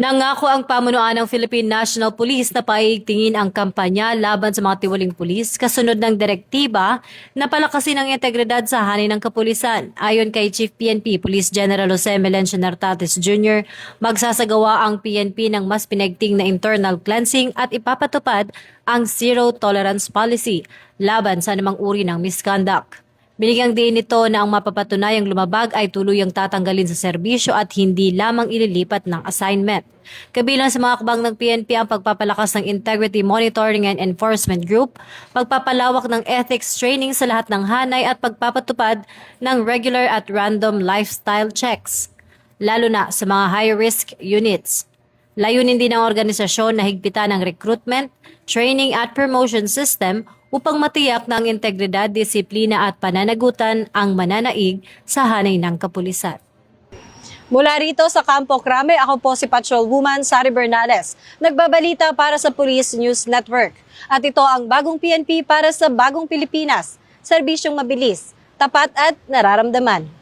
Nangako ang pamunuan ng Philippine National Police na paigtingin ang kampanya laban sa mga tiwaling pulis kasunod ng direktiba na palakasin ang integridad sa hanay ng kapulisan. Ayon kay Chief PNP Police General Jose Melencio Nartates Jr., magsasagawa ang PNP ng mas pinagting na internal cleansing at ipapatupad ang zero tolerance policy laban sa anumang uri ng misconduct. Binigyang diin nito na ang mapapatunayang lumabag ay tuluyang tatanggalin sa serbisyo at hindi lamang ililipat ng assignment. Kabilang sa mga akbang ng PNP ang pagpapalakas ng Integrity Monitoring and Enforcement Group, pagpapalawak ng ethics training sa lahat ng hanay at pagpapatupad ng regular at random lifestyle checks, lalo na sa mga high-risk units. Layunin din ng organisasyon na higpitan ang recruitment, training at promotion system upang matiyak na ang integridad, disiplina at pananagutan ang mananaig sa hanay ng kapulisan. Mula rito sa Campo Crame, ako po si Patrolwoman Sari Bernales, nagbabalita para sa Police News Network. At ito ang bagong PNP para sa bagong Pilipinas, serbisyong mabilis, tapat at nararamdaman.